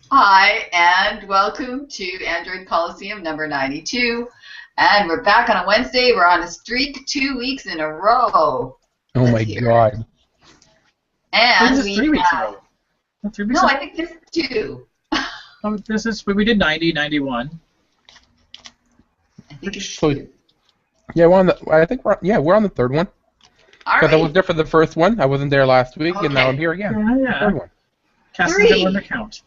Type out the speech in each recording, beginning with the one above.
Hi, and welcome to Android Coliseum number 92. And we're back on a Wednesday. We're on a streak 2 weeks in a row. Oh Let's my hear God. it. And This is we 3 weeks in a have, row. Not 3 weeks no, in a I think this is two. Oh, we did 90, 91. I think it's So, two. yeah, we're on the third one. All Because I was right. there for the first one. I wasn't there last week, and now I'm Okay. here again. Yeah, The yeah. third one. Casting Three. them under count.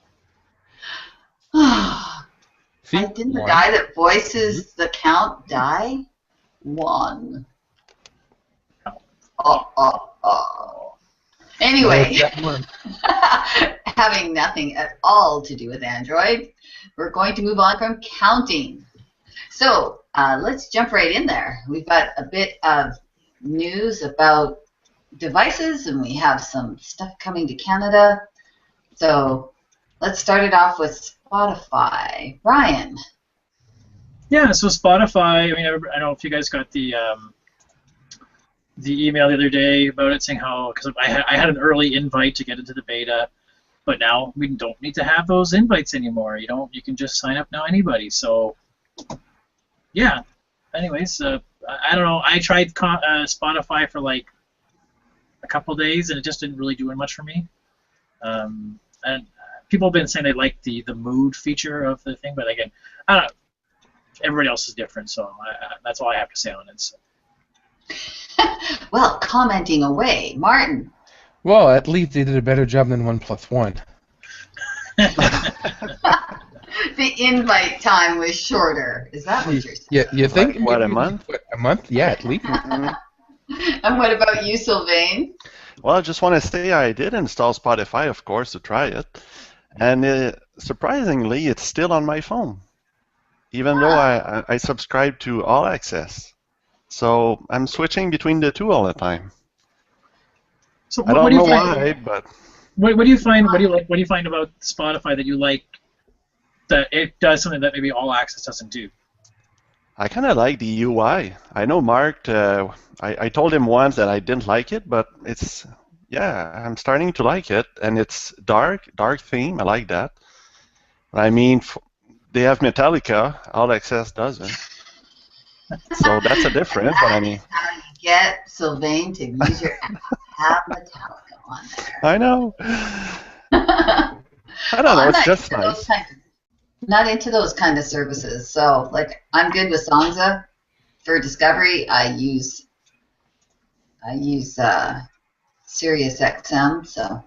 See? Didn't the One. guy that voices the count die? One. Oh. Anyway, That one. having nothing at all to do with Android, we're going to move on from counting. So let's jump right in there. We've got a bit of news about devices, and we have some stuff coming to Canada. So let's start it off with Spotify. Ryan. Yeah, so Spotify, I mean, I don't know if you guys got the email the other day about it saying how, because I had an early invite to get into the beta, but now we don't need to have those invites anymore. You can just sign up now, anybody. So, yeah. Anyways, I don't know. I tried Spotify for like a couple days, and it just didn't really do much for me. And people have been saying they like the mood feature of the thing, but again, I don't know. Everybody else is different, so that's all I have to say on it. So. Well, commenting away. Martin. Well, at least they did a better job than 1+1. The invite time was shorter. Is that what you're saying? Yeah, you think? What, a month? A month? Yeah, at least. And what about you, Sylvain? Well, I just want to say I did install Spotify, of course, to try it. And surprisingly, it's still on my phone, even though I subscribe to All Access. So I'm switching between the two all the time. So I don't know why, but what do you find? What do you like? What do you find about Spotify that you like that it does something that maybe All Access doesn't do? I kind of like the UI. I know Mark, I told him once that I didn't like it, but I'm starting to like it. And it's dark theme. I like that. I mean, they have Metallica, All Access doesn't. So that's a difference, but I mean... How you get Sylvain to use your app, have Metallica on there. I know. I don't know, it's just nice. Not into those kind of services. So, like, I'm good with Songza. For discovery, I use Sirius XM. So.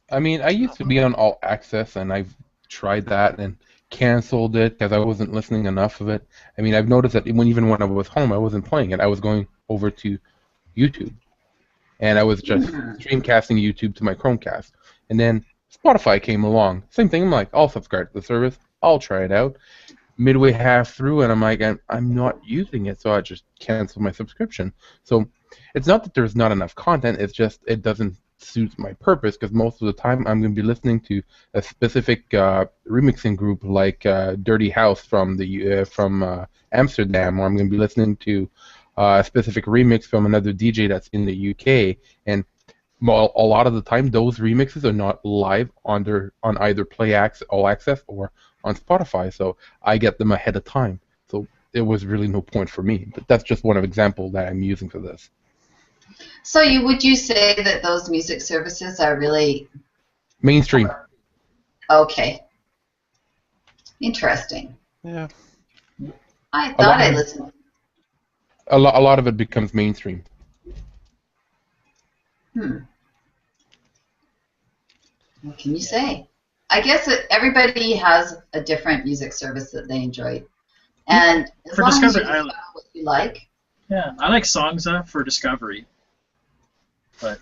I mean, I used to be on All Access, and I've tried that and canceled it because I wasn't listening enough of it. I mean, I've noticed that even when I was home, I wasn't playing it. I was going over to YouTube, and I was just streamcasting YouTube to my Chromecast. And then Spotify came along. Same thing. I'm like, I'll subscribe to the service. I'll try it out. Midway half through, and I'm like, I'm not using it, so I just canceled my subscription. So it's not that there's not enough content. It's just it doesn't suit my purpose because most of the time I'm going to be listening to a specific remixing group like Dirty House from Amsterdam, or I'm going to be listening to a specific remix from another DJ that's in the UK. And a lot of the time, those remixes are not live on either All Access or on Spotify, so I get them ahead of time. So it was really no point for me. But that's just one of example that I'm using for this. So would you say that those music services are really Mainstream. Okay? Interesting. Yeah. I thought I listened. A lot of it becomes mainstream. What can you say? I guess that everybody has a different music service that they enjoy, and as For long as you discovery, discover what you like. Yeah, I like Songza for discovery, and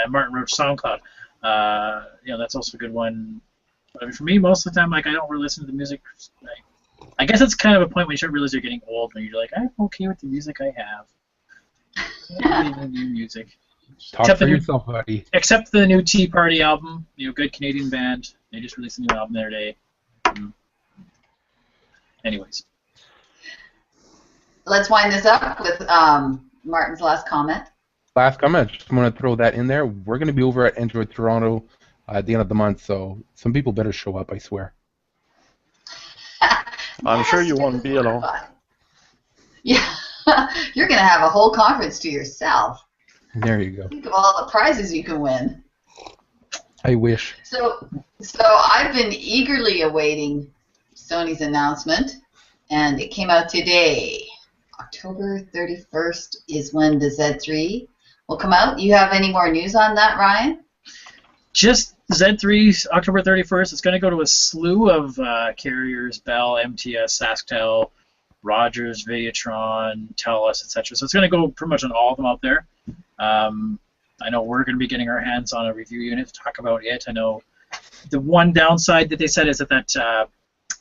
Martin Roach SoundCloud. That's also a good one. But I mean, for me, most of the time, like I don't really listen to the music. I guess it's kind of a point when you start realize you're getting old, when you're like, I'm okay with the music I have. I don't really need new music. Talk for yourself, buddy. Except the new Tea Party album, good Canadian band. They just released a new album the other day. Anyways. Let's wind this up with Martin's last comment. Last comment. Just want to throw that in there. We're going to be over at Android Toronto at the end of the month, so some people better show up, I swear. I'm sure you won't be alone. Yeah, you're going to have a whole conference to yourself. There you go. Think of all the prizes you can win. I wish. So I've been eagerly awaiting Sony's announcement, and it came out today. October 31st is when the Z3 will come out. You have any more news on that, Ryan? Just Z3, October 31st. It's going to go to a slew of carriers: Bell, MTS, SaskTel, Rogers, Videotron, TELUS, etc. So it's going to go pretty much on all of them out there. I know we're going to be getting our hands on a review unit to talk about it. I know the one downside that they said is that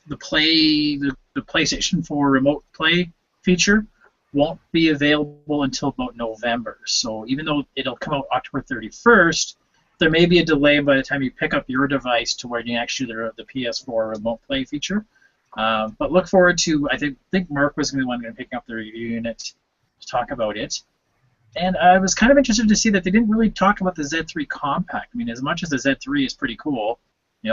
the PlayStation 4 remote play feature won't be available until about November. So even though it'll come out October 31st, there may be a delay by the time you pick up your device to where you can actually do the PS4 remote play feature. But look forward to, I think Mark was going to be the one going to pick up the review unit to talk about it. And I was kind of interested to see that they didn't really talk about the Z3 Compact. I mean, as much as the Z3 is pretty cool, you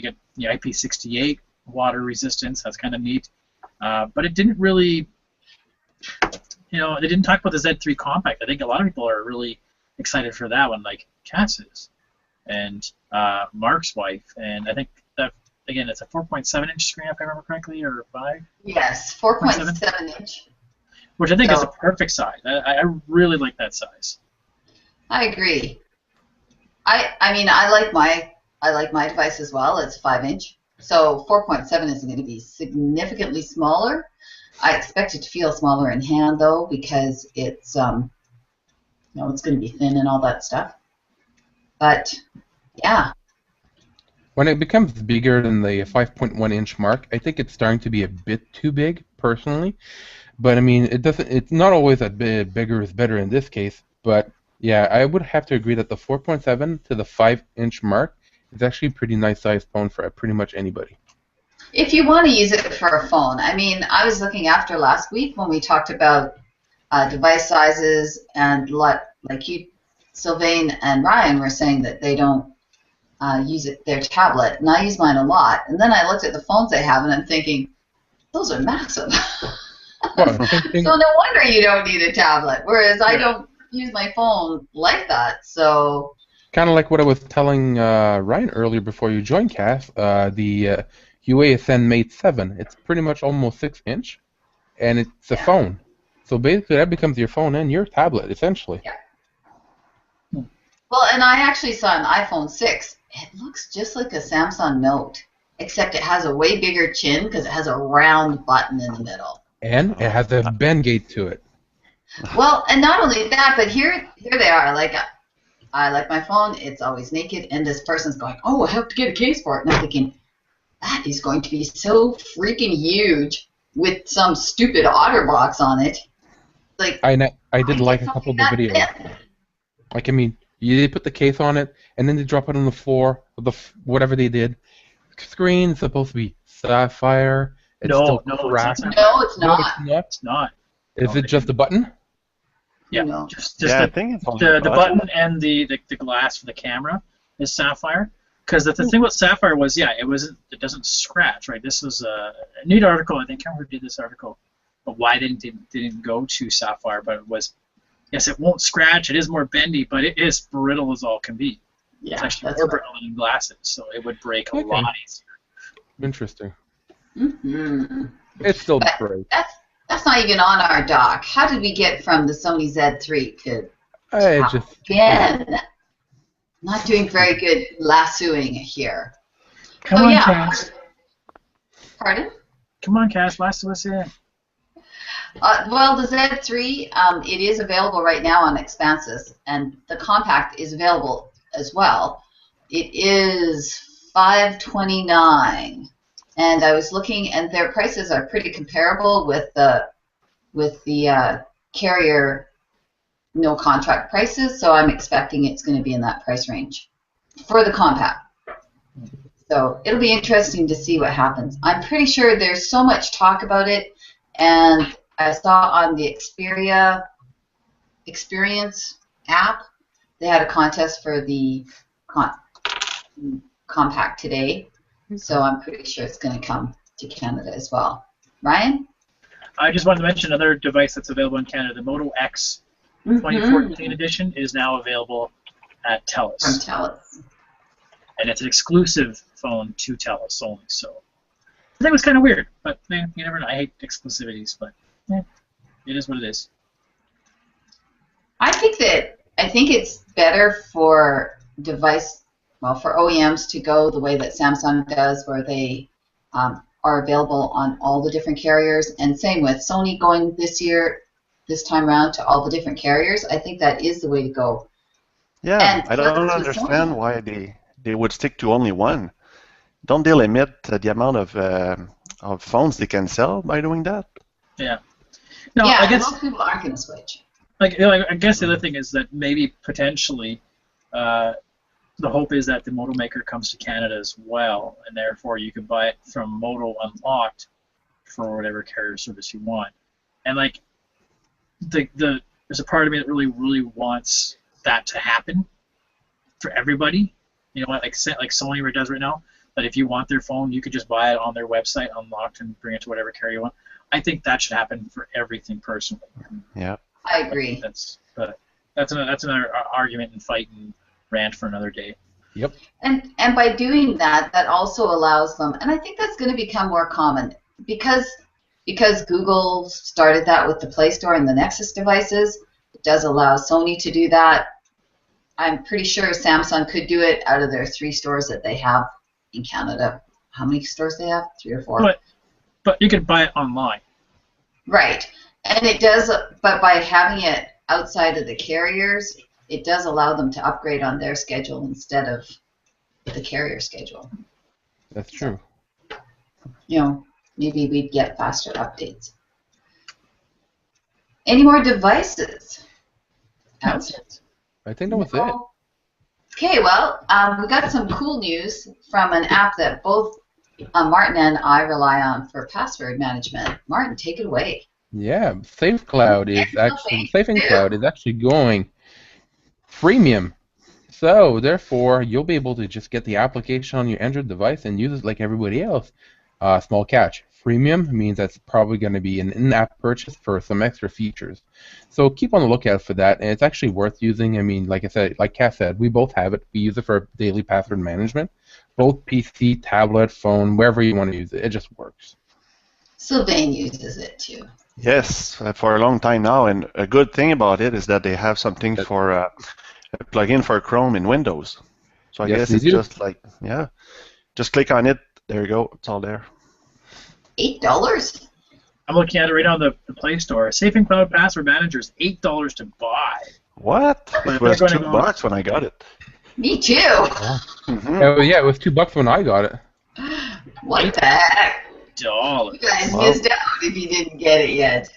get the IP68 water resistance, that's kind of neat. But it didn't really, they didn't talk about the Z3 Compact. I think a lot of people are really excited for that one, like Cass is, and Mark's wife. And I think that, again, it's a 4.7-inch screen, if I remember correctly, or 5? Yes, 4.7 inch. Which I think is a perfect size. I really like that size. I agree. I mean, I like my device as well. It's 5-inch. So 4.7 isn't going to be significantly smaller. I expect it to feel smaller in hand, though, because it's it's going to be thin and all that stuff. But yeah. When it becomes bigger than the 5.1-inch mark, I think it's starting to be a bit too big, personally. But I mean, it's not always that bigger is better in this case. But yeah, I would have to agree that the 4.7 to the 5-inch mark is actually a pretty nice sized phone for pretty much anybody. If you want to use it for a phone, I mean, I was looking after last week when we talked about device sizes, and like you, Sylvain and Ryan were saying that they don't use their tablet, and I use mine a lot. And then I looked at the phones they have, and I'm thinking, those are massive. Well, So no wonder you don't need a tablet, whereas I don't use my phone like that. So kind of like what I was telling Ryan earlier before you joined, Cass, the UASN Mate 7. It's pretty much almost 6-inch, and it's a phone. So basically that becomes your phone and your tablet, essentially. Yeah. Well, and I actually saw an iPhone 6. It looks just like a Samsung Note, except it has a way bigger chin because it has a round button in the middle. And it has a bend gate to it. Well, and not only that, but here they are. Like, I like my phone. It's always naked, and this person's going, "Oh, I have to get a case for it." And I'm thinking, that is going to be so freaking huge with some stupid OtterBox on it. Like, I did like a couple of the videos. Like, I mean, they put the case on it, and then they drop it on the floor, whatever they did. Screen's supposed to be sapphire. It's No, still it's cracked. not. no, it's No, not. it's not. It's not. Is it just a button? Yeah, No. just I think it's on the button and the glass for the camera is sapphire. Because the thing with sapphire was, it doesn't scratch, right? This was a neat article. I think Cameron did this article, but why they didn't go to sapphire, but it was, yes, it won't scratch. It is more bendy, but it is brittle as all can be. Yeah, It's actually that's more right. brittle than glasses, so it would break a Okay. lot easier. Interesting. Mm-hmm. It's still But great. that's not even on our dock. How did we get from the Sony Z3 to again? Not doing very good lassoing here. Come So on, yeah. Cass. Pardon? Come on, Cass. Lasso us in. Well, the Z3, it is available right now on Expansus, and the Compact is available as well. It is $529, and I was looking, and their prices are pretty comparable with the carrier no contract prices, so I'm expecting it's going to be in that price range for the Compact. So it'll be interesting to see what happens. I'm pretty sure there's so much talk about it, and I saw on the Xperia Experience app, they had a contest for the compact today, so I'm pretty sure it's going to come to Canada as well. Ryan? I just wanted to mention another device that's available in Canada. The Moto X 2014 edition is now available at TELUS. From TELUS. And it's an exclusive phone to TELUS only. So I think it was kind of weird, but you never know. I hate exclusivities, but it is what it is. I think it's better for for OEMs to go the way that Samsung does, where they are available on all the different carriers, and same with Sony going this time around to all the different carriers. I think that is the way to go. Yeah, And I don't understand why they would stick to only one. Don't they limit the amount of phones they can sell by doing that? Yeah. No, yeah, I guess most people aren't going to switch. I guess the other thing is that maybe potentially the hope is that the Moto Maker comes to Canada as well, and therefore you can buy it from Moto Unlocked for whatever carrier service you want. And like there's a part of me that really wants that to happen for everybody. You know what, like Sony does right now, that if you want their phone, you could just buy it on their website unlocked and bring it to whatever carrier you want. I think that should happen for everything personally. Yeah. I agree. That's another argument and fight and rant for another day. Yep. And by doing that, that also allows them, and I think that's going to become more common because Google started that with the Play Store and the Nexus devices. It does allow Sony to do that. I'm pretty sure Samsung could do it out of their 3 stores that they have in Canada. How many stores they have? 3 or 4? But you could buy it online. Right. And it does, but by having it outside of the carriers, it does allow them to upgrade on their schedule instead of the carrier schedule. That's true. You know, maybe we'd get faster updates. Any more devices? That's it. I think that was it. Okay, well, we got some cool news from an app that both Martin and I rely on for password management. Martin, take it away. Yeah, SafeCloud is actually going freemium. So therefore, you'll be able to just get the application on your Android device and use it like everybody else. Small catch. Freemium means that's probably going to be an in-app purchase for some extra features. So keep on the lookout for that, and it's actually worth using. I mean, like I said, like Cass said, we both have it. We use it for daily password management. Both PC, tablet, phone, wherever you want to use it. It just works. Sylvain uses it too. Yes, for a long time now, and a good thing about it is that they have something for a plugin for Chrome in Windows. So I guess it's just like, just click on it. There you go. It's all there. $8? I'm looking at it right on the Play Store. Safe and Cloud Password Manager is $8 to buy. What? It was $2 when I got it. Me too. Mm-hmm. Oh yeah, it was $2 when I got it. What the heck? $8. You guys missed out if you didn't get it yet.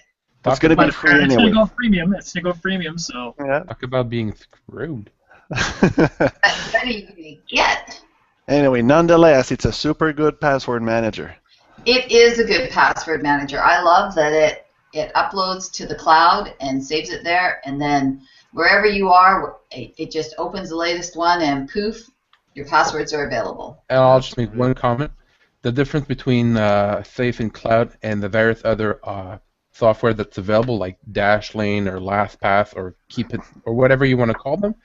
It's going to be free anyway. It's going to go premium, so. Yeah. Talk about being screwed. What are you going to get? Anyway, nonetheless, it's a super good password manager. It is a good password manager. I love that it uploads to the cloud and saves it there, and then wherever you are, it just opens the latest one, and poof, your passwords are available. And I'll just make one comment. The difference between Safe and Cloud and the various other software that's available, like Dashlane or LastPass or Keep It or whatever you want to call them,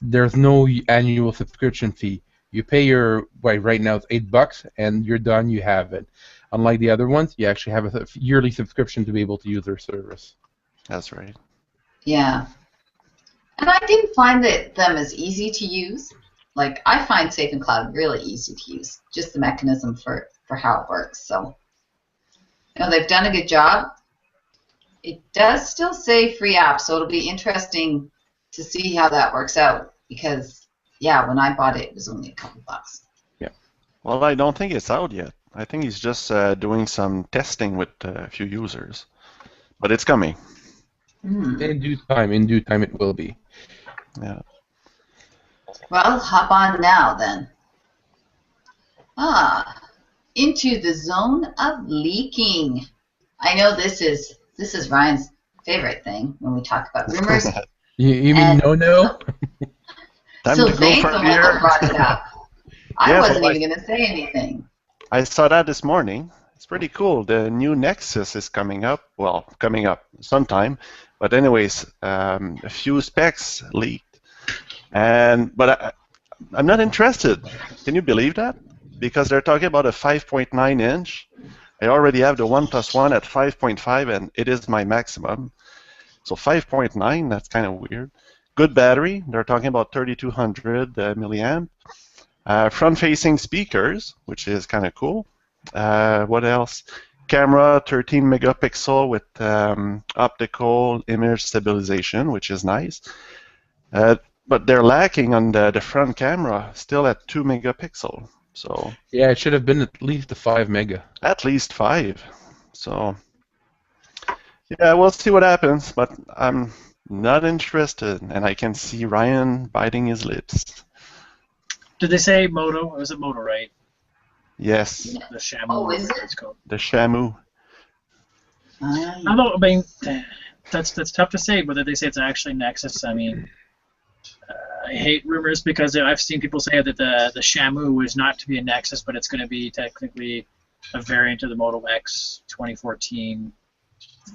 there's no annual subscription fee. You pay right now it's $8, and you're done. You have it. Unlike the other ones, you actually have a yearly subscription to be able to use their service. That's right. Yeah, and I didn't find them as easy to use. Like, I find Safe and Cloud really easy to use. Just the mechanism for how it works. So, they've done a good job. It does still say free app, so it'll be interesting to see how that works out. Because, yeah, when I bought it was only a couple bucks. Yeah. Well, I don't think it's out yet. I think he's just doing some testing with a few users. But it's coming. In due time it will be. Yeah. Well, hop on now then. Into the zone of leaking. I know this is Ryan's favorite thing when we talk about rumors. You mean no? Sylvain's the one that brought it up. I Yes, wasn't well, even going to say anything. I saw that this morning. It's pretty cool. The new Nexus is coming up. Well, coming up sometime. But anyways, a few specs leaked, but I'm not interested. Can you believe that? Because they're talking about a 5.9 inch. I already have the OnePlus One at 5.5, and it is my maximum. So 5.9, that's kind of weird. Good battery. They're talking about 3200 milliamp. Front-facing speakers, which is kind of cool. What else? Camera, 13 megapixel with optical image stabilization, which is nice. But they're lacking on the front camera, still at 2 megapixel. So Yeah, it should have been at least a 5 mega. at least 5. So yeah, we'll see what happens. But I'm not interested, and I can see Ryan biting his lips. Did they say Moto? Was it Moto, right? Yes, The Shamu. Oh, is it? It's called. the Shamu. I mean, that's tough to say whether they say it's actually Nexus. I mean, I hate rumors because I've seen people say that the Shamu is not to be a Nexus, but it's going to be technically a variant of the Moto X 2014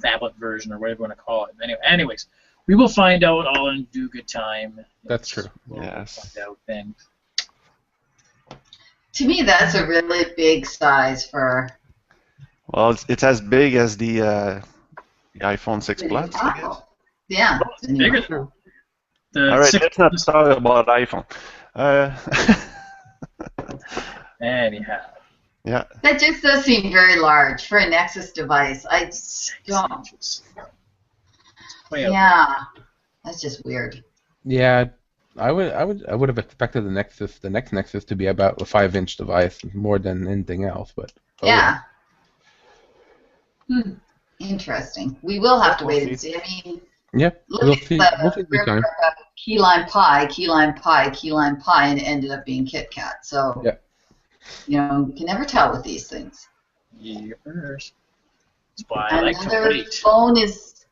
phablet version or whatever you want to call it. Anyways, we will find out all in due good time. That's true. We'll Yes. find out then. To me, that's a really big size for. Well, it's as big as the iPhone 6 Plus, I guess. Apple. Yeah. Well, it's bigger. The All right, six- let's not talk about iPhone. Anyhow. Yeah. That just does seem very large for a Nexus device. I don't. Inches. Way out. Yeah, that's just weird. Yeah, I would have expected the next Nexus to be about a 5-inch device more than anything else, but Yeah. Interesting. We will have to We'll wait and see. see. I mean, yeah, look we'll at see. the We'll see the time. key lime pie, and it ended up being Kit Kat. So, Yeah. you know, you can never tell with these things. Yes. That's why I like to Another wait. phone is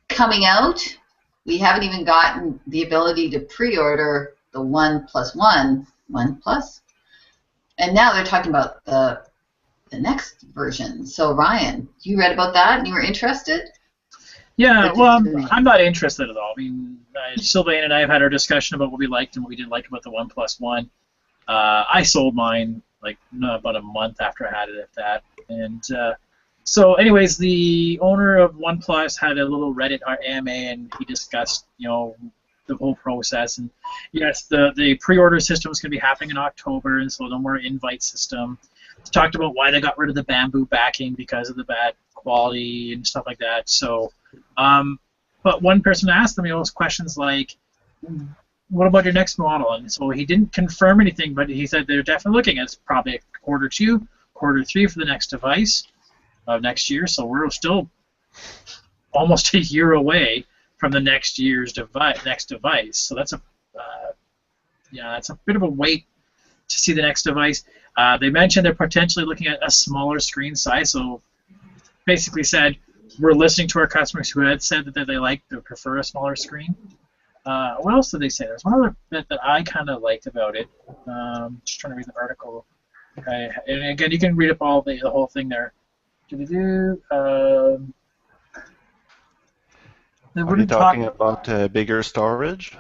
coming out. We haven't even gotten the ability to pre-order the One Plus, and now they're talking about the next version. So Ryan, you read about that and you were interested? Yeah, What well, did you think? I'm not interested at all. I mean, Sylvain and I have had our discussion about what we liked and what we didn't like about the OnePlus One. I sold mine like about a month after I had it at that. And so anyways, the owner of OnePlus had a little Reddit AMA and he discussed, you know, the whole process. And yes, the pre-order system is going to be happening in October, and so no more invite system. He talked about why they got rid of the bamboo backing because of the bad quality and stuff like that. So, but one person asked them, you know, questions like, what about your next model? And so he didn't confirm anything, but he said they're definitely looking at probably Q2, Q3 for the next device of next year. So we're still almost a year away from the next year's next device. So that's that's a bit of a wait to see the next device. They mentioned they're potentially looking at a smaller screen size. So basically said we're listening to our customers who had said that they prefer a smaller screen. What else did they say? There's one other bit that I kind of liked about it. Just trying to read the article. And again, you can read up all the whole thing there. Are you talking about bigger storage?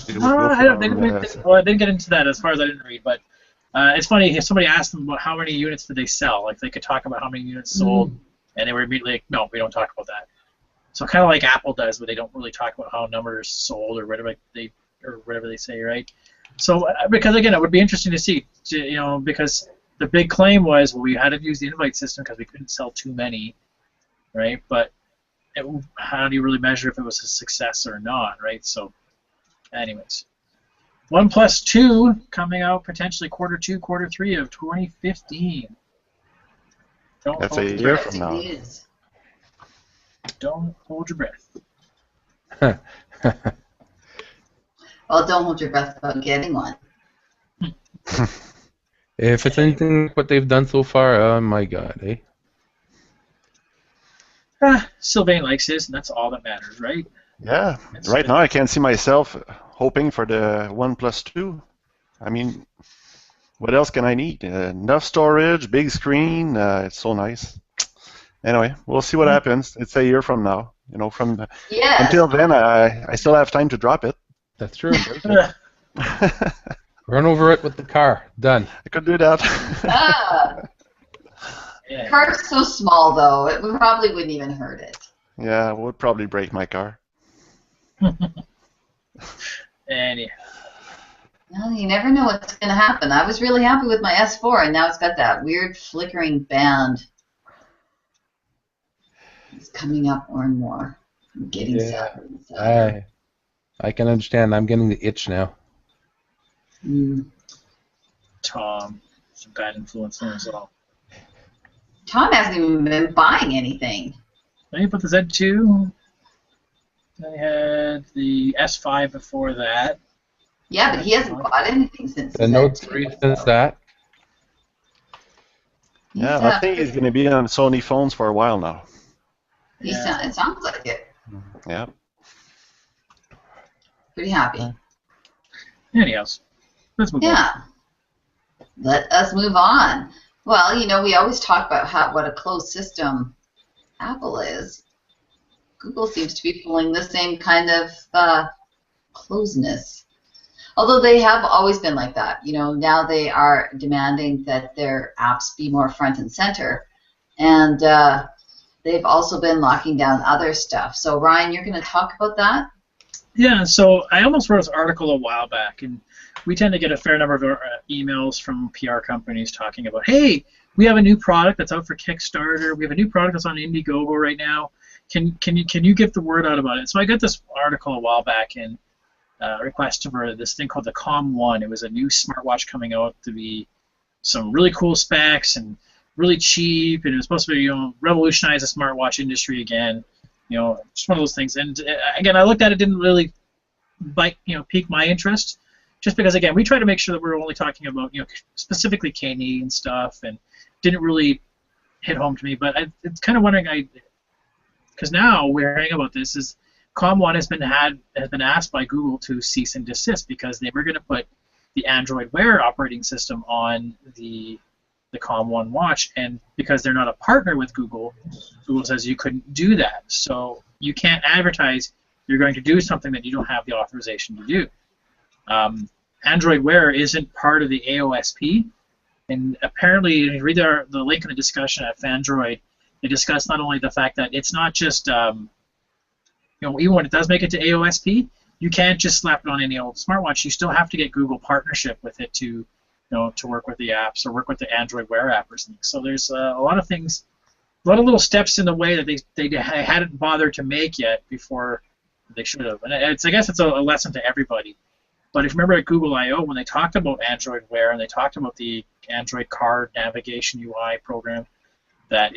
They didn't get into that as far as I didn't read, but it's funny. If somebody asked them about how many units did they sell, like they could talk about how many units sold, and they were immediately like, no, we don't talk about that. So kind of like Apple does, but they don't really talk about how numbers sold or whatever they say, right? So because again, it would be interesting to see, you know, because the big claim was, well, we had to use the invite system because we couldn't sell too many, right? But how do you really measure if it was a success or not, right? So, anyways, OnePlus 2 coming out potentially Q2, Q3 of 2015. That's a year from now. Don't hold your breath. Well, don't hold your breath about getting one. If it's anything like what they've done so far, oh my god, eh? Sylvain likes his, and that's all that matters, right? Yeah. Right now, I can't see myself hoping for the OnePlus 2. I mean, what else can I need? Enough storage, big screen. It's so nice. Anyway, we'll see what happens. It's a year from now. Yes. Until then, I still have time to drop it. That's true. Run over it with the car. Done. I could do that. Yeah. The car's so small, though, it probably wouldn't even hurt it. Yeah, it would probably break my car. Anyhow. Well, you never know what's going to happen. I was really happy with my S4, and now it's got that weird flickering band. It's coming up more and more. I'm getting sadder and sadder. I can understand. I'm getting the itch now. Tom, some bad influence there as well. Tom hasn't even been buying anything. Then you put the Z2. Then you had the S5 before that. Yeah, but he hasn't bought anything since The Note 3 since that. Yeah, I think he's going to be on Sony phones for a while now. It sounds like it. Yeah. Pretty happy. Anyhow, let's move on. Yeah. Let us move on. Well, we always talk about what a closed system Apple is. Google seems to be pulling the same kind of closeness. Although they have always been like that. Now they are demanding that their apps be more front and center. And they've also been locking down other stuff. So, Ryan, you're going to talk about that? Yeah, so I almost wrote this article a while back, and we tend to get a fair number of emails from PR companies talking about, hey, we have a new product that's out for Kickstarter. We have a new product that's on Indiegogo right now. Can you get the word out about it? So I got this article a while back and request for this thing called the Com1. It was a new smartwatch coming out to be some really cool specs and really cheap, and it was supposed to revolutionize the smartwatch industry again. Just one of those things. And again, I looked at it, didn't really pique my interest, just because again we try to make sure that we're only talking about specifically Canadian stuff, and didn't really hit home to me. But it's kind of wondering, because now we're hearing about this is Com1 has been asked by Google to cease and desist because they were going to put the Android Wear operating system on the Com1 watch, and because they're not a partner with Google, Google says you couldn't do that. So you can't advertise you're going to do something that you don't have the authorization to do. Android Wear isn't part of the AOSP, and apparently, if you read the link in the discussion at Fandroid, they discuss not only the fact that it's not just, even when it does make it to AOSP, you can't just slap it on any old smartwatch. You still have to get Google partnership with it to work with the apps or work with the Android Wear app or something. So there's a lot of things, a lot of little steps in the way that they hadn't bothered to make yet before they should have. And I guess it's a lesson to everybody. But if you remember at Google I/O when they talked about Android Wear and they talked about the Android Car Navigation UI program, that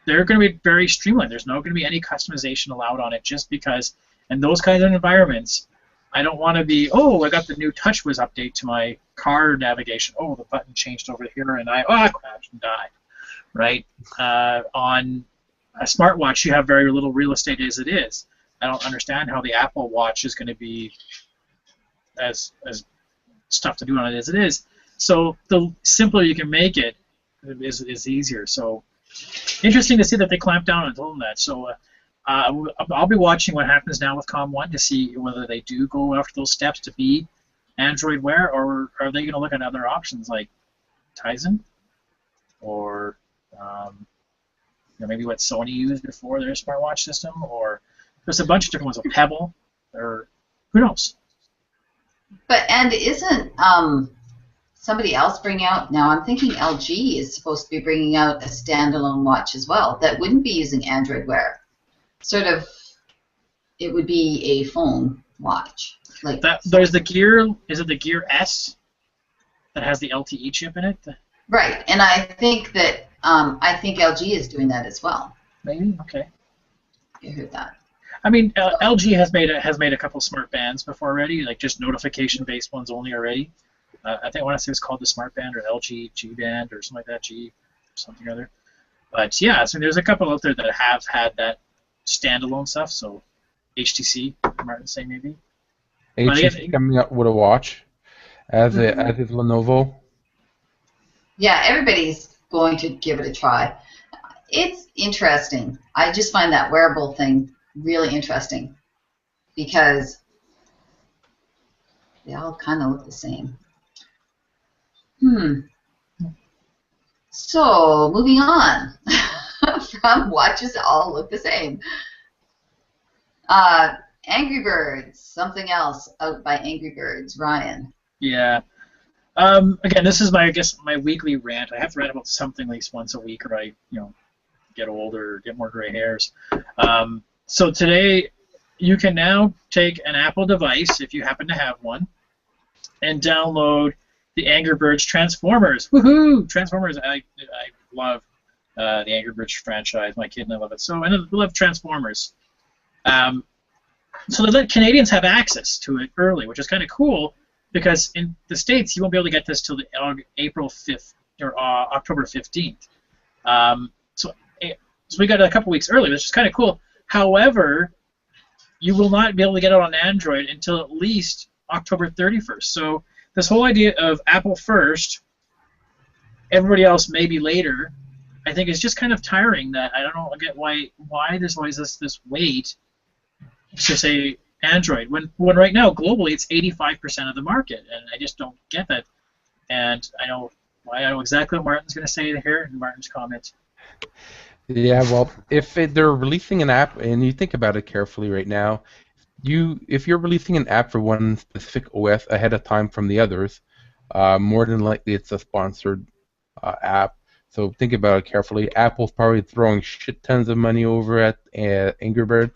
they're going to be very streamlined. There's not going to be any customization allowed on it just because in those kinds of environments, I don't want to be, I got the new TouchWiz update to my car navigation. Oh, the button changed over here, and I crashed and died. Right? On a smartwatch, you have very little real estate as it is. I don't understand how the Apple Watch is going to be as stuff to do on it as it is. So the simpler you can make it is easier. So interesting to see that they clamped down and told them that. So I'll be watching what happens now with Com1 to see whether they do go after those steps to be Android Wear, or are they going to look at other options like Tizen, or maybe what Sony used before their smartwatch system, or there's a bunch of different ones, like Pebble, or who knows. And isn't somebody else bringing out, now I'm thinking LG is supposed to be bringing out a standalone watch as well that wouldn't be using Android Wear. Sort of, it would be a phone watch. Like that. There's the Gear, is it the Gear S that has the LTE chip in it? Right, and I think that, I think LG is doing that as well. Maybe, okay. You heard that. I mean, LG has made a couple smart bands before already, like just notification-based ones only already. I think I want to say it's called the Smart Band or LG G Band or something like that, G something or other. But yeah, so there's a couple out there that have had that standalone stuff. So HTC, Martin say maybe. HTC coming up with a watch, as is Lenovo. Yeah, everybody's going to give it a try. It's interesting. I just find that wearable thing really interesting because they all kind of look the same. So, moving on from watches all look the same. Angry Birds, something else out by Angry Birds. Ryan. Yeah. Again, this is I guess my weekly rant. I have to rant about something at least once a week, or I get older or get more gray hairs. So today, you can now take an Apple device, if you happen to have one, and download the Angry Birds Transformers. Woohoo! Transformers, I love the Angry Birds franchise. My kid and I love it. So I love Transformers. So they let Canadians have access to it early, which is kind of cool, because in the States, you won't be able to get this till April 5th or October 15th. So we got it a couple weeks early, which is kind of cool. However, you will not be able to get it on Android until at least October 31st. So this whole idea of Apple first, everybody else maybe later, I think is just kind of tiring. That I don't get why there's always this wait to say Android when right now globally it's 85% of the market, and I just don't get that. And I know exactly what Martin's going to say here in Martin's comments. Yeah, well, if they're releasing an app, and you think about it carefully right now, if you're releasing an app for one specific OS ahead of time from the others, more than likely it's a sponsored app. So think about it carefully. Apple's probably throwing shit tons of money over at Angry Bird,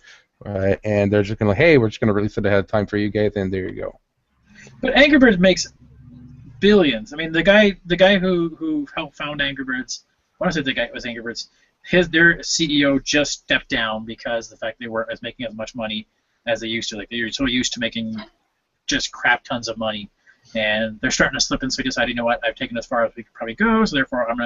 and they're just gonna, hey, we're just gonna release it ahead of time for you guys, and there you go. But Angry Birds makes billions. I mean, the guy who helped found Angry Birds, I want to say the guy who was Angry Birds, their CEO just stepped down because the fact they weren't as making as much money as they used to. Like, they're so used to making just crap tons of money, and they're starting to slip in. So we decided, you know what, I've taken as far as we could probably go, so therefore I'm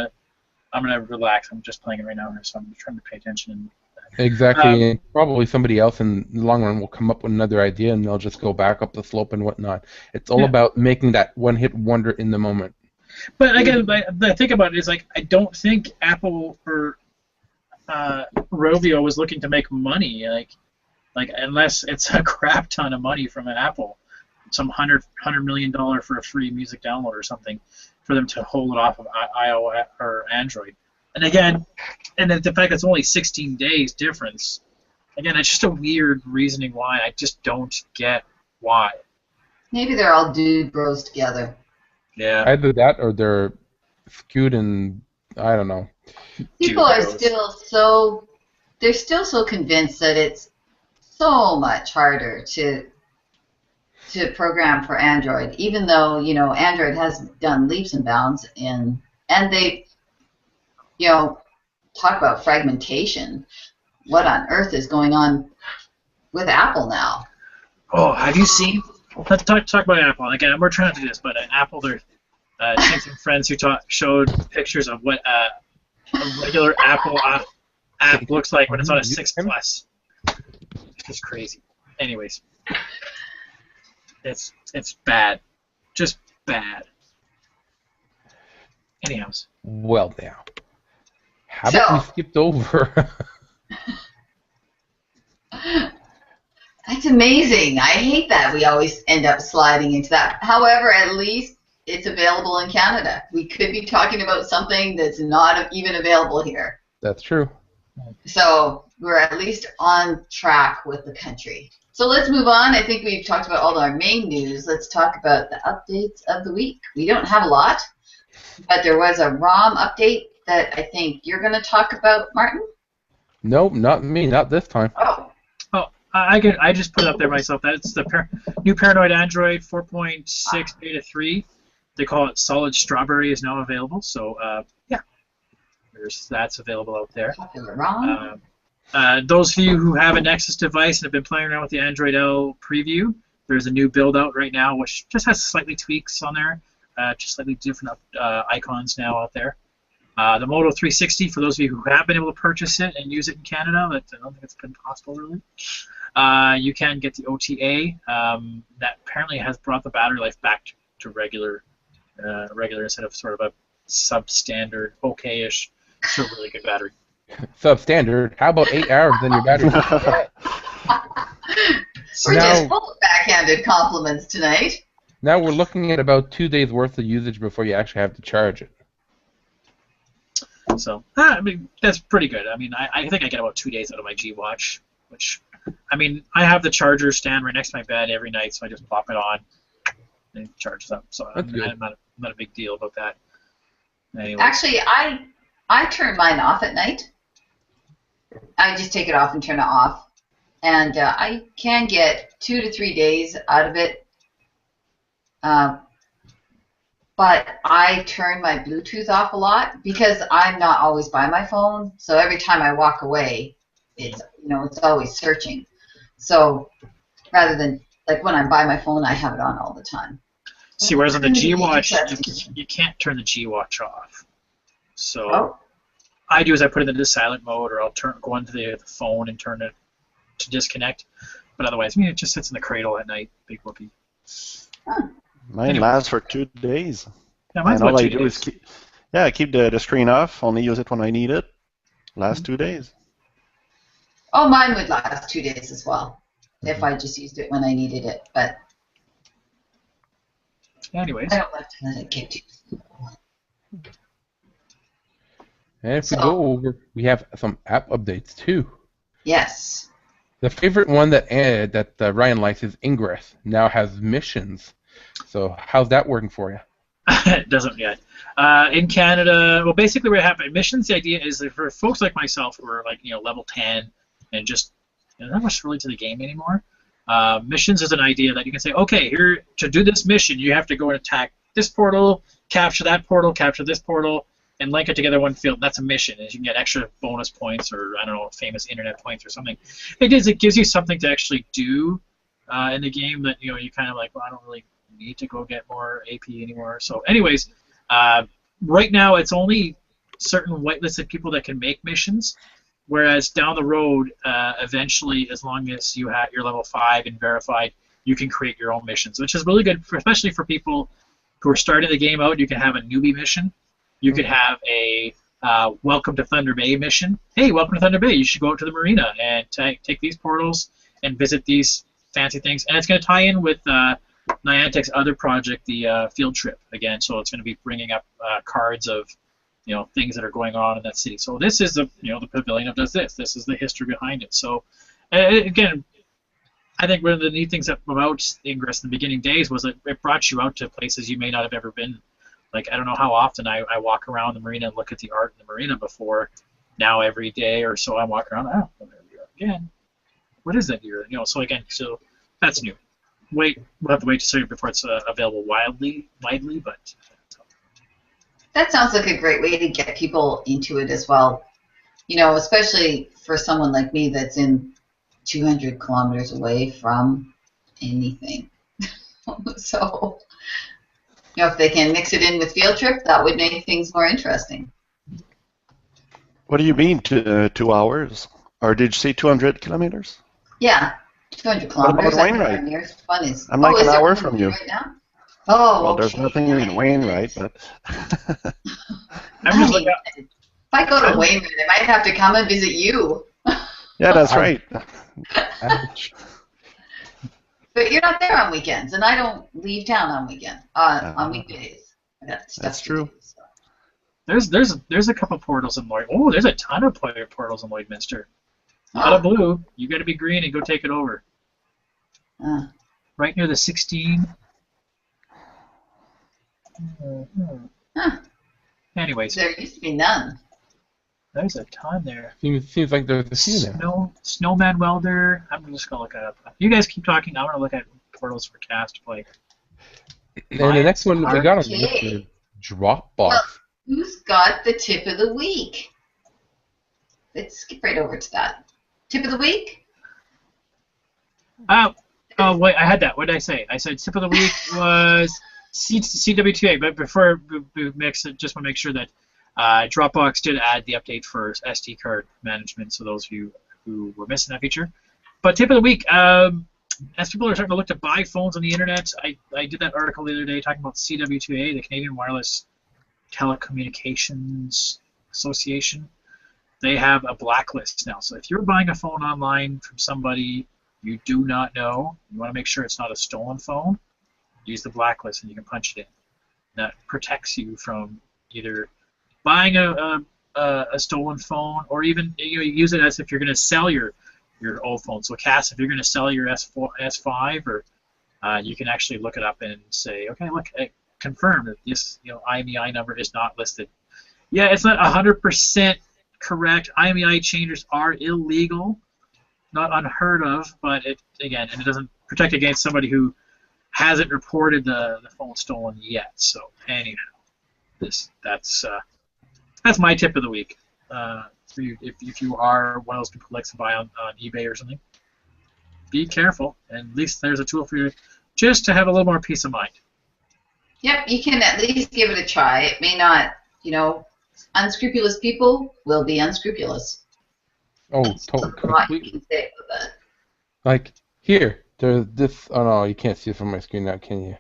gonna relax. I'm just playing it right now, so I'm trying to pay attention. Exactly, and probably somebody else in the long run will come up with another idea, and they'll just go back up the slope and whatnot. It's all about making that one-hit wonder in the moment. But again, the thing about it is, like, I don't think Apple or Rovio was looking to make money, like unless it's a crap ton of money from Apple, some $100 million for a free music download or something, for them to hold it off of iOS or Android. And again, and the fact that it's only 16 days difference, again, it's just a weird reasoning why. I just don't get why. Maybe they're all dude bros together. Yeah. Either that or they're skewed and I don't know. People are still so convinced that it's so much harder to program for Android, even though Android has done leaps and bounds and they talk about fragmentation. What on earth is going on with Apple now? Oh, have you seen? Let's talk about Apple again. We're trying to do this, but Apple, they're some friends who showed pictures of what a regular Apple app looks like when it's on a 6 Plus. It's just crazy. Anyways, it's bad, just bad. Anyhows. Well, now, how about we skipped over? That's amazing. I hate that we always end up sliding into that. However, at least it's available in Canada. We could be talking about something that's not even available here. That's true. So we're at least on track with the country. So let's move on. I think we've talked about all our main news. Let's talk about the updates of the week. We don't have a lot, but there was a ROM update that I think you're going to talk about, Martin? Nope, not me. Not this time. Oh, I just put it up there myself. That's the new Paranoid Android 4.6 Beta 3. They call it Solid Strawberry is now available. So yeah, that's available out there. popular ROM. Those of you who have a Nexus device and have been playing around with the Android L preview, there's a new build out right now which just has slightly tweaks on there, just slightly different icons now out there. The Moto 360, for those of you who have been able to purchase it and use it in Canada, but I don't think it's been possible really. You can get the OTA. That apparently has brought the battery life back to regular instead of sort of substandard, okay-ish, still really good battery. Substandard. How about 8 hours? Then your battery. We're Now- just full of backhanded compliments tonight. Now we're looking at about 2 days worth of usage before you actually have to charge it. So, I mean, that's pretty good. I mean, I think I get about 2 days out of my G Watch, which, I mean, I have the charger stand right next to my bed every night, so I just pop it on and it charges up. So That's good. I'm not a big deal about that. Anyway. Actually, I turn mine off at night. I just take it off and turn it off. And I can get 2 to 3 days out of it. But I turn my Bluetooth off a lot because I'm not always by my phone. So every time I walk away, it's always searching. So rather than like when I'm by my phone, I have it on all the time. See, whereas on the G Watch, you can't turn the G Watch off. So I do is I put it into silent mode, or I'll go onto the phone and turn it to disconnect. But otherwise, I mean, it just sits in the cradle at night. Big whoopee. Mine Anyway. lasts for 2 days. Yeah, mine's And all about I 2 do is days. keep the screen off, only use it when I need it. Last 2 days. Oh, mine would last 2 days as well if I just used it when I needed it. But Anyways, I don't like to let it get too. And if we So- go over, we have some app updates too. Yes. The favorite one that Ryan likes is Ingress. Now has missions. So how's that working for you? it doesn't yet. In Canada, well, basically what happened, missions, the idea is that for folks like myself who are like, level 10 and just not much really to the game anymore, missions is an idea that you can say, okay, here, to do this mission, you have to go and attack this portal, capture that portal, capture this portal, and link it together in one field. That's a mission, and you can get extra bonus points or, I don't know, famous internet points or something. It gives you something to actually do in the game that, you kind of like, well, I don't really need to go get more AP anymore. So anyways, right now it's only certain whitelisted people that can make missions, whereas down the road, eventually, as long as you're level 5 and verified, you can create your own missions, which is really good, especially for people who are starting the game out. You can have a newbie mission. You could have a Welcome to Thunder Bay mission. Hey, welcome to Thunder Bay. You should go out to the marina and take these portals and visit these fancy things. And it's going to tie in with Niantic's other project, the Field Trip, again. So it's going to be bringing up cards of things that are going on in that city. So this is the pavilion that does this. This is the history behind it. So again, I think one of the neat things about Ingress in the beginning days was that it brought you out to places you may not have ever been. Like, I don't know how often I walk around the marina and look at the art in the marina before. Now every day or so I walk around, there we are again. What is that here? So again, so that's new. We'll have to wait to see it before it's available widely, but. That sounds like a great way to get people into it as well. Especially for someone like me that's in 200 kilometers away from anything. So, if they can mix it in with Field Trip, that would make things more interesting. What do you mean 2 hours? Or did you say 200 kilometers? Yeah, 200 What about kilometers. I think Wainwright? our nearest one is. I'm like is an there hour one from you. right now? Oh, Well, there's okay. nothing in Wainwright, but I'm just looking If I go to Wainwright, I might have to come and visit you. yeah, that's right. Ouch. But you're not there on weekends, and I don't leave town on weekends. On weekdays. I got stuff That's to true. do, so. there's a couple portals in Lloyd. Oh, there's a ton of portals in Lloydminster. Not a blue. You got to be green and go take it over. Right near the 16. Huh. Anyways, There used to be none. there's a ton there. Seems like there's a few there. Snowman Welder. I'm just gonna look it up. You guys keep talking. I want to look at portals for cast play. And the next one we got on the list Okay. is Dropbox. Well, who's got the tip of the week? Let's skip right over to that. Tip of the week? Oh, wait, I had that. What did I say? I said tip of the week was CW2A, but before we mix it, just want to make sure that Dropbox did add the update for SD card management, so those of you who were missing that feature. But tip of the week, as people are starting to look to buy phones on the internet, I did that article the other day talking about CW2A, the Canadian Wireless Telecommunications Association. They have a blacklist now. So if you're buying a phone online from somebody you do not know, you want to make sure it's not a stolen phone, use the blacklist and you can punch it in. That protects you from either buying a stolen phone, or even you use it as if you're going to sell your old phone. So Cass, if you're going to sell your S5, or you can actually look it up and say, okay, look, confirm that this IMEI number is not listed. Yeah, it's not 100% correct. IMEI changes are illegal, not unheard of, but it doesn't protect against somebody who hasn't reported the phone stolen yet. So anyhow, that's my tip of the week. For you, if you are one of those people who likes to buy on eBay or something, be careful, and at least there's a tool for you just to have a little more peace of mind. Yep, you can at least give it a try. It may not, unscrupulous people will be unscrupulous. Oh, Completely. Like, here, there's this. Oh no, you can't see it from my screen now, can you?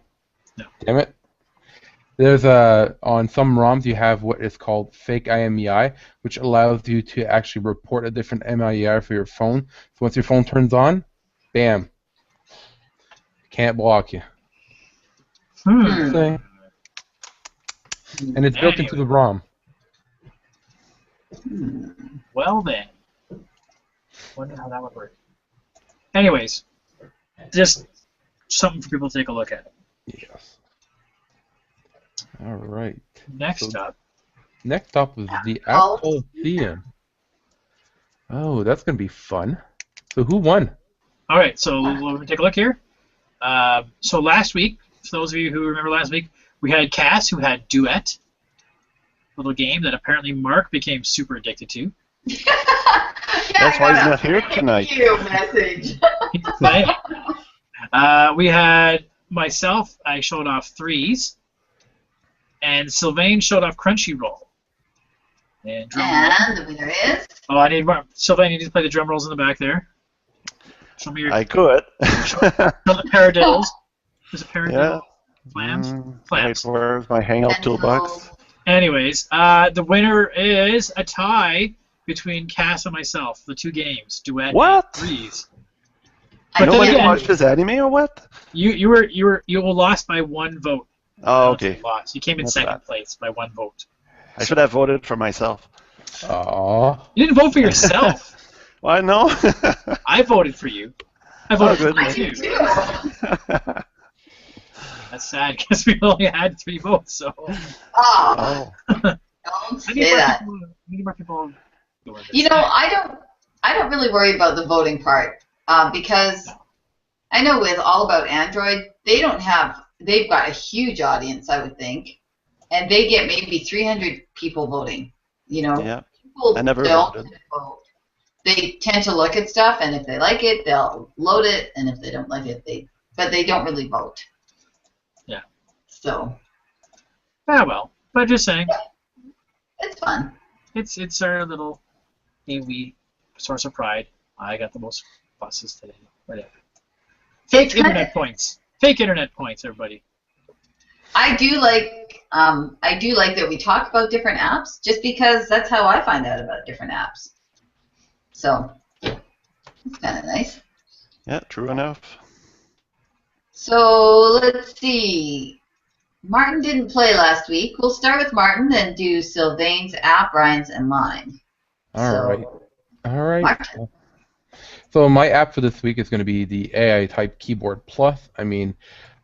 No. Damn it. There's on some ROMs you have what is called fake IMEI, which allows you to actually report a different IMEI for your phone. So once your phone turns on, bam, can't block you. And it's built into the ROM. Well then, wonder how that would work. Anyways, just something for people to take a look at. Yes. All right. Next up is the Coliseum. Oh, that's gonna be fun. So who won? All right, so we're gonna take a look here. So last week, for those of you who remember last week, we had Cass who had Duet, little game that apparently Mark became super addicted to. That's why he's not here tonight. Thank you, message. We had myself. I showed off threes, and Sylvain showed off Crunchyroll. And the winner is. Oh, I need more. Sylvain, you need to play the drum rolls in the back there. Show me your. I could. Show the paradiddles. There's a paradiddle. Yeah. Flams. Right, where's my Hangout toolbox? Anyways, the winner is a tie between Cass and myself. The two games, Duet and threes. But nobody watches anime or what? You were lost by one vote. Oh, okay. Lost. You came in second place by one vote. I should have voted for myself. Aww. You didn't vote for yourself. Why no? I voted for you. I voted for I you do too. too. That's sad because we only had 3 votes. So. Oh. Don't say that. Need more people. I don't really worry about the voting part because I know with All About Android, they've got a huge audience, I would think, and they get maybe 300 people voting. Yeah. People I never don't voted. vote. They tend to look at stuff, and if they like it, they'll load it, and if they don't like it, but they don't really vote. Yeah. So. Well, but just saying. It's fun. It's our little wee source of pride. I got the most buses today. Whatever. Fake internet points. Fake internet points, everybody. I do like that we talk about different apps, just because that's how I find out about different apps. So it's kind of nice. Yeah, true enough. So let's see. Martin didn't play last week. We'll start with Martin, then do Sylvain's app, Ryan's, and mine. All right. Martin. So my app for this week is going to be the AI Type Keyboard Plus. I mean,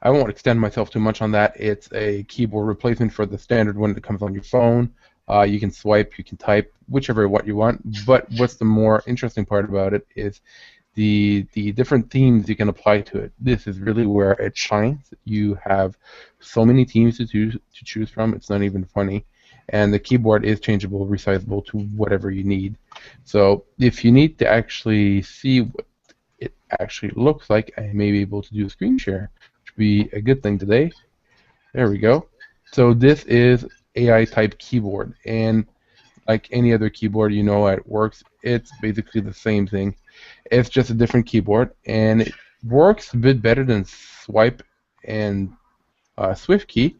I won't extend myself too much on that. It's a keyboard replacement for the standard one that comes on your phone. You can swipe, you can type, whichever what you want. But what's the more interesting part about it is the different themes you can apply to it. This is really where it shines. You have so many themes to choose from. It's not even funny. And the keyboard is changeable, resizable to whatever you need. So if you need to actually see what it actually looks like, I may be able to do a screen share, which would be a good thing today. There we go. So this is AI type keyboard, and like any other keyboard it works, it's basically the same thing. It's just a different keyboard, and it works a bit better than Swipe and SwiftKey,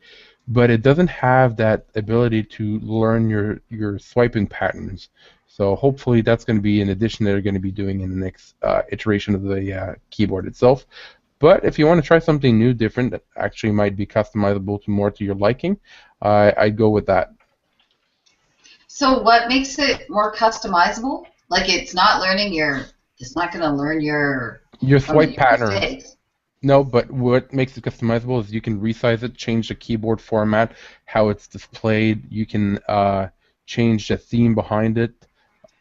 but it doesn't have that ability to learn your swiping patterns. So hopefully that's going to be an addition they're going to be doing in the next iteration of the keyboard itself. But if you want to try something new, different, that actually might be customizable to more to your liking, I'd go with that. So what makes it more customizable? Like it's not going to learn your Swipe patterns. mistakes. No, but what makes it customizable is you can resize it, change the keyboard format, how it's displayed. You can change the theme behind it.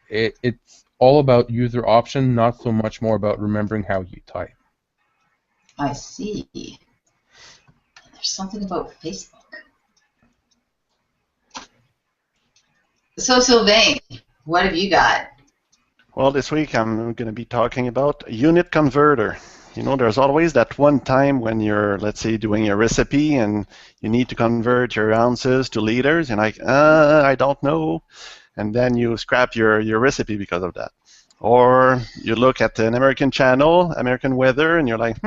It's all about user option, not so much more about remembering how you type. I see. There's something about Facebook. So Sylvain, what have you got? Well, this week I'm going to be talking about unit converter. You know, there's always that one time when you're, let's say, doing a recipe and you need to convert your ounces to liters. You're like, I don't know. And then you scrap your recipe because of that. Or you look at an American channel, American weather, and you're like,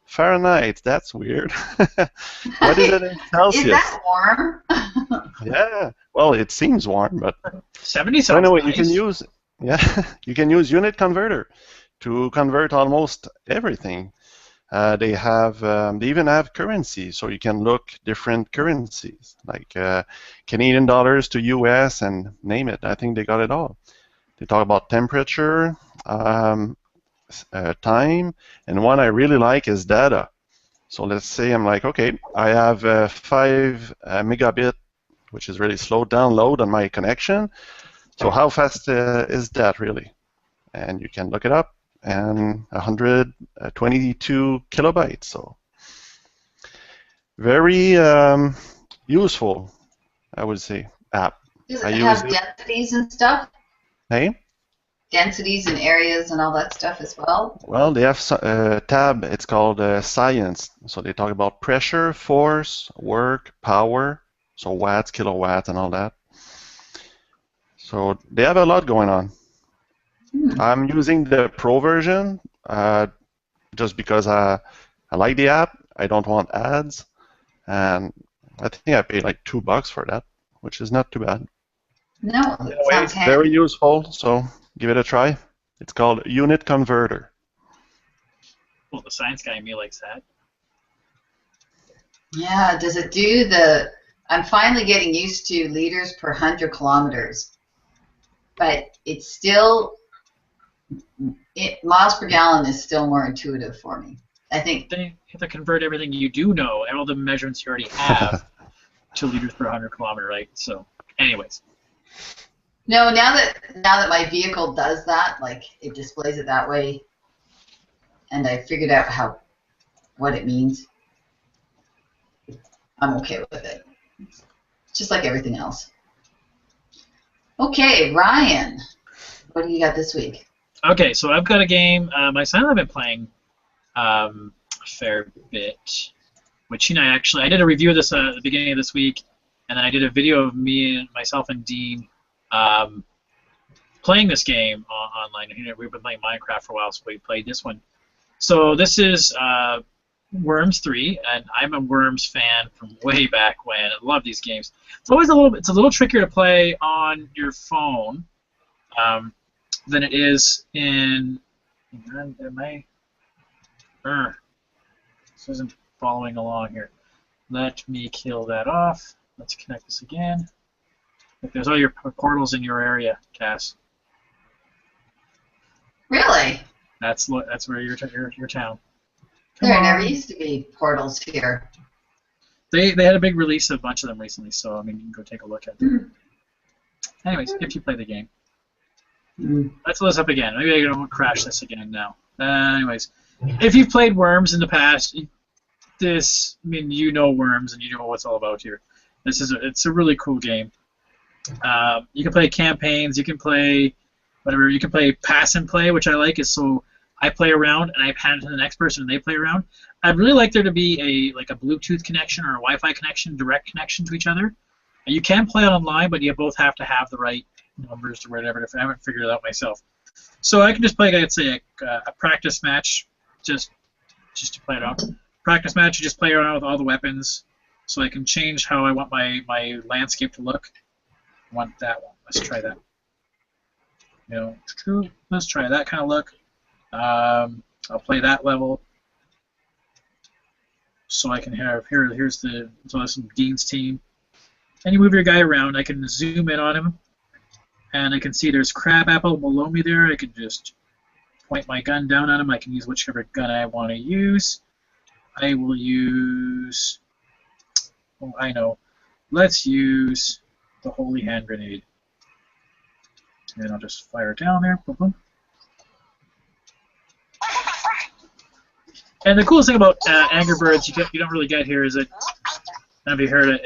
Fahrenheit, that's weird. What is it in Celsius? Is that warm? Yeah, well, it seems warm, but 70 sounds anyway, nice. you can use unit converter to convert almost everything. They even have currency, so you can look different currencies, like Canadian dollars to US and name it. I think they got it all. They talk about temperature, time, and one I really like is data. So let's say I'm like, okay, I have 5 megabit, which is really slow download on my connection. So how fast is that really? And you can look it up, and 122 kilobytes. So very useful, I would say, app. Does it have densities and stuff? Hey? Densities and areas and all that stuff as well? Well, they have a tab, it's called science. So they talk about pressure, force, work, power, so watts, kilowatts, and all that. So they have a lot going on. I'm using the Pro version just because I like the app. I don't want ads. And I think I paid like $2 for that, which is not too bad. No, Anyway, very useful, so give it a try. It's called Unit Converter. Well, the science guy in me likes that. Yeah, does it do I'm finally getting used to liters per 100 kilometers. But it's still, miles per gallon is still more intuitive for me. I think they have to convert everything you do know and all the measurements you already have to liters per 100 kilometer, right? So, anyways. No, now that my vehicle does that, like it displays it that way, and I figured out what it means, I'm okay with it. Just like everything else. Okay, Ryan, what do you got this week? Okay, so I've got a game. My son and I have been playing a fair bit. Which I did a review of this at the beginning of this week, and then I did a video of myself and Dean playing this game online. We've been playing Minecraft for a while, so we played this one. So this is Worms 3, and I'm a Worms fan from way back when. I love these games. It's always it's a little trickier to play on your phone than it is in. This isn't following along here. Let me kill that off. Let's connect this again. There's all your portals in your area, Cass. Really? That's where your town. There never used to be portals here. They had a big release of a bunch of them recently, so I mean you can go take a look at them. Anyways, if you play the game. Let's load this up again. Maybe I don't crash this again now. Anyways, if you've played Worms in the past, you know Worms and you know what it's all about here. It's a really cool game. You can play campaigns. You can play whatever. You can play pass and play, which I like. Is so I play around and I hand it to the next person and they play around. I'd really like there to be a Bluetooth connection or a Wi-Fi connection, direct connection to each other. And you can play it online, but you both have to have the right numbers or whatever. I haven't figured it out myself. So I can just play, let's say, a practice match, just to play it out. Practice match, you just play around with all the weapons. So I can change how I want my landscape to look. I want that one. Let's try that. Let's try that kind of look. I'll play that level. So I can have here's some Dean's team. And you move your guy around. I can zoom in on him, and I can see there's crabapple below me there. I can just point my gun down on him. I can use whichever gun I want to use. I will use. Oh, I know. Let's use the holy hand grenade. And I'll just fire it down there. Boom, boom. And the coolest thing about Angry Birds you don't really get here is that, have you heard it?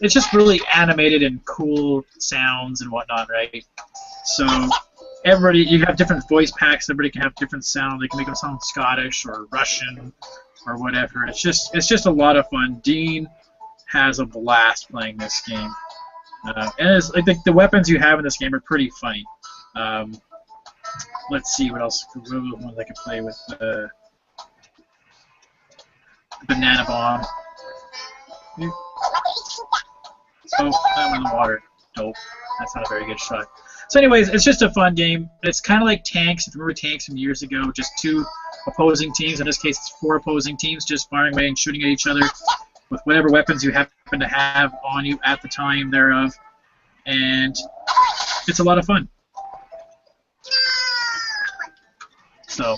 It's just really animated and cool sounds and whatnot, right? So you have different voice packs. Everybody can have different sound. They can make them sound Scottish or Russian or whatever. It's just a lot of fun. Dean has a blast playing this game, and it's, I think the weapons you have in this game are pretty funny. Let's see what else. What ones I can play with. Banana bomb. Oh, I'm in the water. Nope, that's not a very good shot. So anyways, it's just a fun game. It's kind of like Tanks. If you remember Tanks from years ago, just 2 opposing teams. In this case, it's 4 opposing teams just firing away and shooting at each other with whatever weapons you happen to have on you at the time thereof. And it's a lot of fun. So.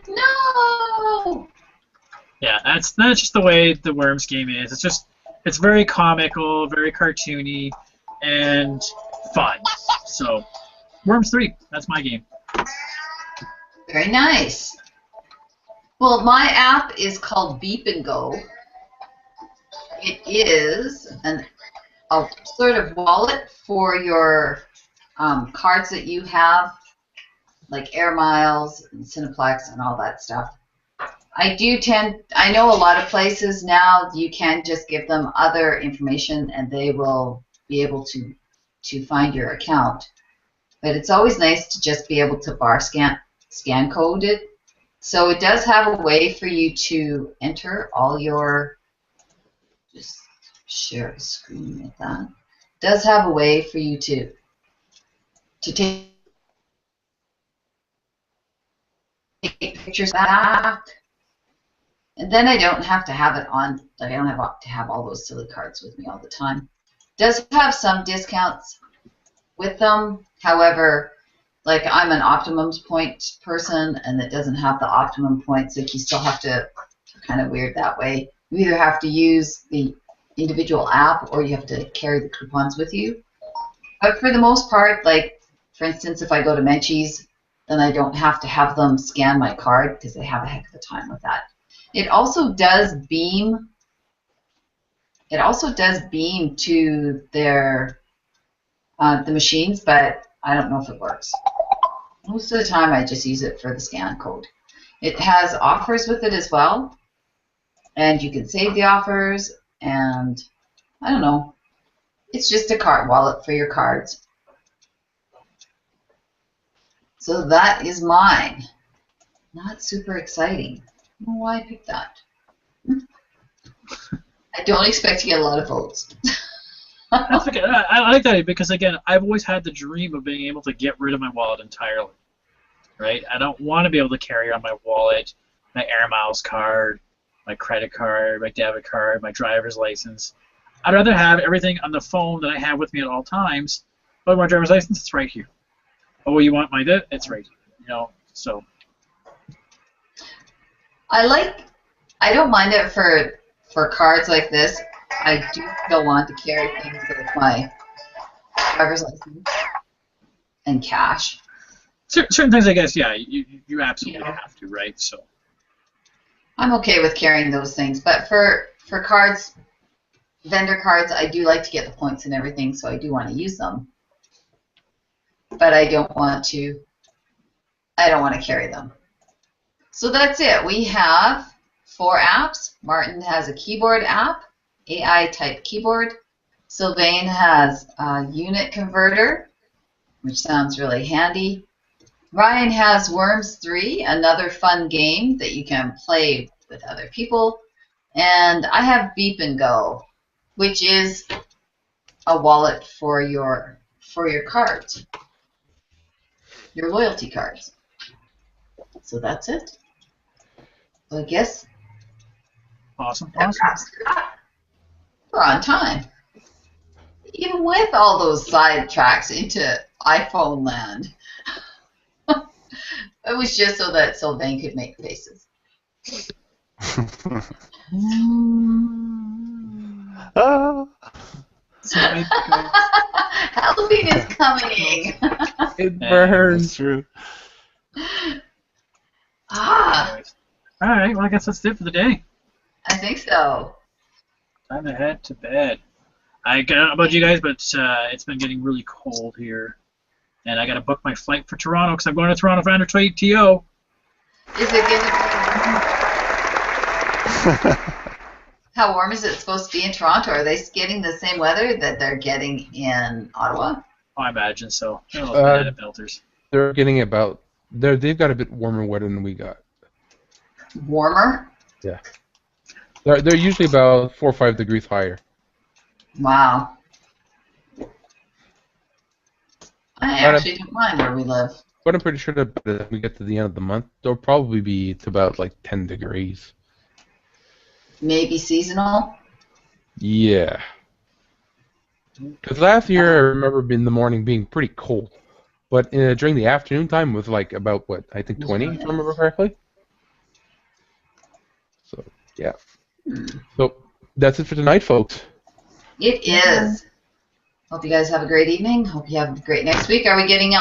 No! Yeah, that's just the way the Worms game is. It's very comical, very cartoony, and fun. So, Worms 3, that's my game. Very nice. Well, my app is called Beep and Go. It is a sort of wallet for your cards that you have, like Air Miles and Cineplex and all that stuff. I know a lot of places now you can just give them other information and they will be able to find your account. But it's always nice to just be able to bar scan code it. So it does have a way for you to enter all your, just share a screen with that. It does have a way for you to take pictures back. And then I don't have to have it on, like I don't have to have all those silly cards with me all the time. It does have some discounts with them. However, like I'm an optimum point person and it doesn't have the optimum points, like you still have to, kind of weird that way. You either have to use the individual app or you have to carry the coupons with you. But for the most part, like for instance, if I go to Menchie's, then I don't have to have them scan my card because they have a heck of a time with that. It also does beam. It also does beam to their the machines, but I don't know if it works. Most of the time, I just use it for the scan code. It has offers with it as well, and you can save the offers. And I don't know. It's just a card wallet for your cards. So that is mine. Not super exciting. I don't know why I picked that. I don't expect to get a lot of votes. That's okay. I like that because, again, I've always had the dream of being able to get rid of my wallet entirely. Right? I don't want to be able to carry on my wallet, my Air Miles card, my credit card, my debit card, my driver's license. I'd rather have everything on the phone that I have with me at all times. But my driver's license, it's right here. Oh, you want my debit? It's right here. So. I don't mind it for cards like this. I do still want to carry things like my driver's license and cash. Certain things, I guess, yeah, you absolutely have to, right? So. I'm okay with carrying those things, but for cards, vendor cards, I do like to get the points and everything, so I do want to use them. But I don't want to carry them. So that's it. We have 4 apps. Martin has a keyboard app, AI type keyboard. Sylvain has a unit converter, which sounds really handy. Ryan has Worms 3, another fun game that you can play with other people. And I have Beep and Go, which is a wallet for your cards, your loyalty cards. So that's it. So I guess Awesome. that wraps it up. We're on time. Even with all those sidetracks into iPhone land. It was just so that Sylvain could make faces. Ah, Halloween is coming. It burns. that's true. Anyways. All right. Well, I guess that's it for the day. I think so. Time to head to bed. I don't know about you guys, but it's been getting really cold here, and I got to book my flight for Toronto because I'm going to Toronto for Android TO. Is it going to How warm is it supposed to be in Toronto? Are they getting the same weather that they're getting in Ottawa? Oh, I imagine so. Banana belters. They're getting about they've got a bit warmer weather than we got. Warmer? Yeah. They're usually about 4 or 5 degrees higher. Wow. I actually don't mind where we live. But I'm pretty sure that by the time we get to the end of the month, they'll probably be to about like 10 degrees. Maybe seasonal? Yeah. Because last year I remember in the morning being pretty cold. But during the afternoon time was like about, what, I think 20, if I remember correctly? So, yeah. So, that's it for tonight, folks. It is. Hope you guys have a great evening. Hope you have a great next week. Are we going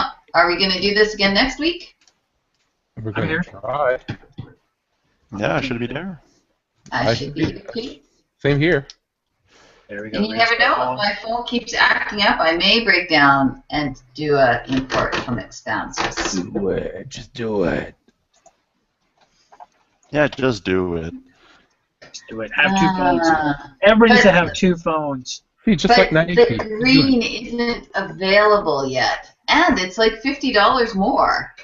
to do this again next week? We're going to try. Yeah, I should be there. I should be here, Pete. Same here. There we go. And you never know, if my phone keeps acting up, I may break down and do an import from expenses. Do it. Just do it. Yeah, just do it. Just do it. Have 2 phones. Everybody needs to have 2 phones. See, just like But 90 the feet. green isn't available yet. And it's like $50 more.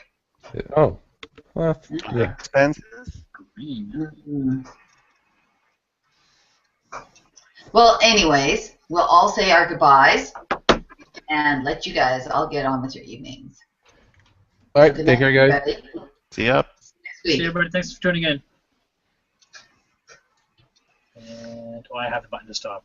Oh. Well, yeah. Expenses? Green. Mhm. Well, anyways, we'll all say our goodbyes and let you guys all get on with your evenings. All right, Good take night, care, guys. everybody. See ya. Next week. See everybody. Thanks for tuning in. And I have the button to stop.